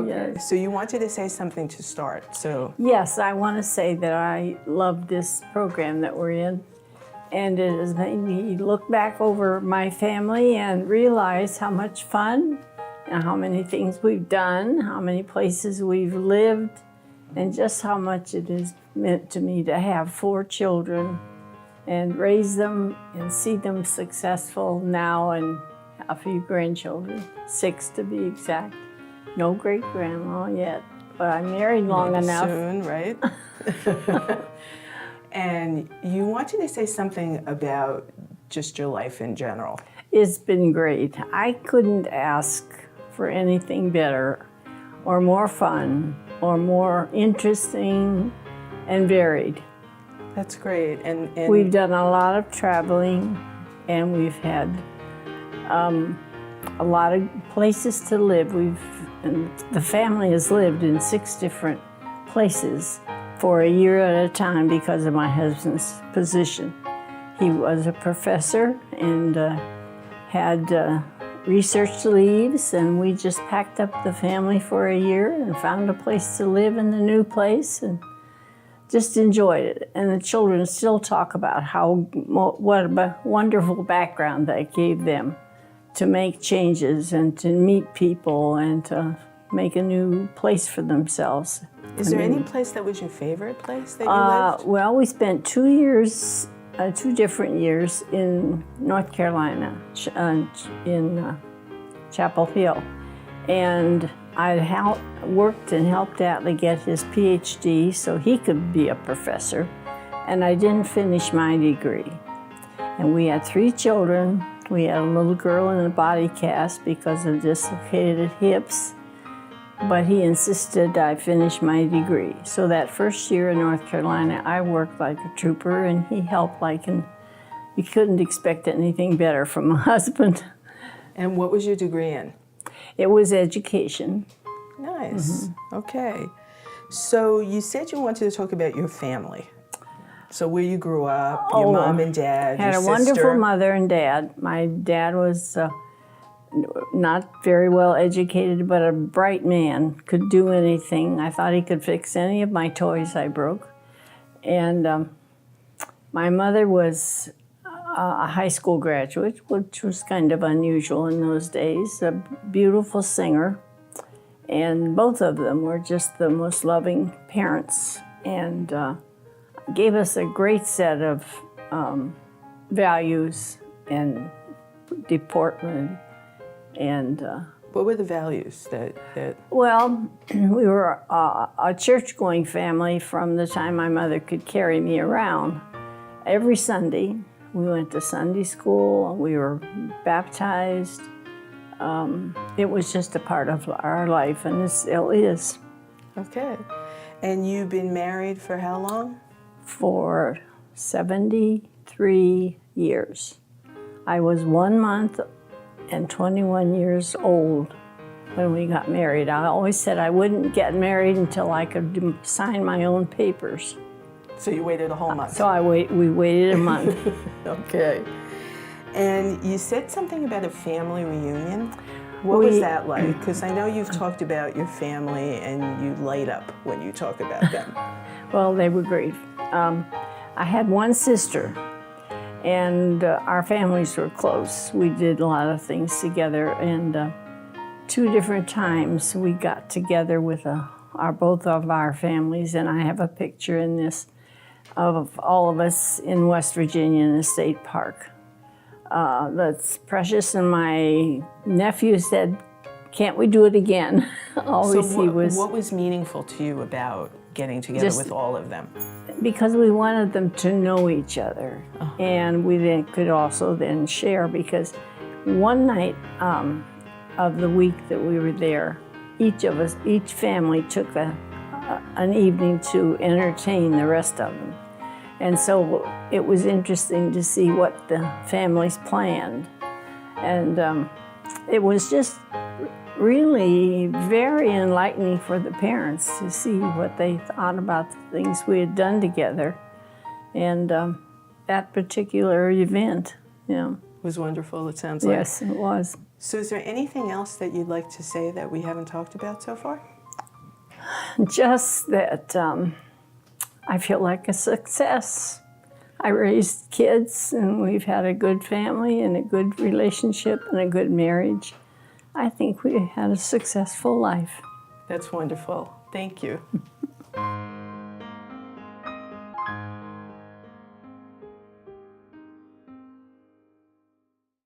Okay. Yes. So you wanted to say something to start. So Yes, I want to say that I love this program that we're in, and it has made me look back over my family and realize how much fun and how many things we've done, how many places we've lived, and just how much it has meant to me to have 4 children and raise them and see them successful now, and a few grandchildren, 6 to be exact. No great-grandma yet, but I'm married long maybe enough. soon, right? And you wanted to say something about just your life in general. It's been great. I couldn't ask for anything better or more fun or more interesting and varied. That's great. And We've done a lot of traveling, and we've had a lot of places to live. And the family has lived in 6 different places for a year at a time because of my husband's position. He was a professor and had research leaves, and we just packed up the family for a year and found a place to live in the new place and just enjoyed it. And the children still talk about what a wonderful background that gave them to make changes and to meet people and to make a new place for themselves. Is there any place that was your favorite place that you lived? Well, we spent 2 years, 2 different years in North Carolina, in Chapel Hill. And I worked and helped Atlee get his PhD so he could be a professor. And I didn't finish my degree. And we had 3 children. We had a little girl in a body cast because of dislocated hips. But he insisted I finish my degree. So that first year in North Carolina, I worked like a trooper, and he helped and you couldn't expect anything better from a husband. And what was your degree in? It was education. Nice. Okay. So you said you wanted to talk about your family. So where you grew up, your mom and dad, Had your a sister. wonderful mother and dad. My dad was not very well educated, but a bright man, could do anything. I thought he could fix any of my toys I broke. And my mother was a high school graduate, which was kind of unusual in those days, a beautiful singer. And both of them were just the most loving parents, and gave us a great set of values and deportment. And what were the values that? Well, we were a church-going family from the time my mother could carry me around. Every Sunday, we went to Sunday school. We were baptized. It was just a part of our life, and it still is. Okay. And you've been married for how long? For 73 years. I was 1 month and 21 years old when we got married. I always said I wouldn't get married until I could sign my own papers. So you waited a whole month? So we waited a month. Okay. And you said something about a family reunion. What was that like? Because I know you've talked about your family and you light up when you talk about them. Well, they were great. I had one sister, and our families were close. We did a lot of things together, and 2 different times we got together with both of our families, and I have a picture in this of all of us in West Virginia in a state park. That's precious, and my nephew said, "Can't we do it again?" Always So he was. what was meaningful to you about getting together with all of them? Because we wanted them to know each other, and we then could also then share. Because one night of the week that we were there, each family took an evening to entertain the rest of them. And so it was interesting to see what the families planned. And it was just really very enlightening for the parents to see what they thought about the things we had done together. And that particular event, was wonderful, it sounds like. Yes, it was. So is there anything else that you'd like to say that we haven't talked about so far? Just that I feel like a success. I raised kids, and we've had a good family and a good relationship and a good marriage. I think we had a successful life. That's wonderful. Thank you.